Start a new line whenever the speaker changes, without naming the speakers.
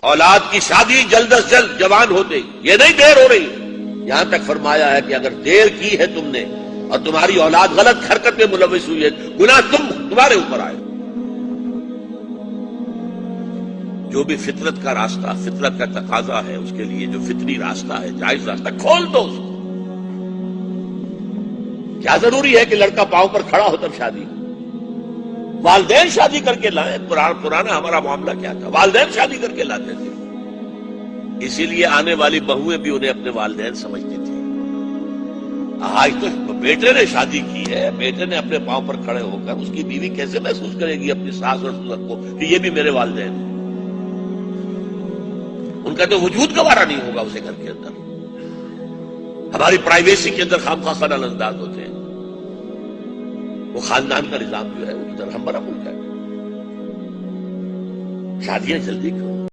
اولاد کی شادی جلد از جلد جوان ہوتے، یہ نہیں دیر ہو رہی. یہاں تک فرمایا ہے کہ اگر دیر کی ہے تم نے اور تمہاری اولاد غلط حرکت میں ملوث ہوئی ہے، گناہ تمہارے اوپر آئے. جو بھی فطرت کا راستہ، فطرت کا تقاضا ہے، اس کے لیے جو فطری راستہ ہے، جائز راستہ، کھول دو اس کو. کیا ضروری ہے کہ لڑکا پاؤں پر کھڑا ہو تب شادی؟ والدین شادی کر کے لائیں. پرانا ہمارا معاملہ کیا تھا؟ والدین شادی کر کے لاتے تھے. اسی لیے آنے والی بہویں بھی انہیں اپنے والدین سمجھتی تھی. آج تو بیٹے نے شادی کی ہے، بیٹے نے اپنے پاؤں پر کھڑے ہو کر، اس کی بیوی کیسے محسوس کرے گی اپنی ساس اور سسر کو کہ یہ بھی میرے والدین ہیں؟ ان کا تو وجود گوارا نہیں ہوگا اسے گھر کے اندر. ہماری پرائیویسی کے اندر خامخواہ خلل انداز ہوتے ہیں. وہ خاندان کا نظام جو ہے وہ تو درہم برہم ہو جائے. شادیاں جلدی کرو.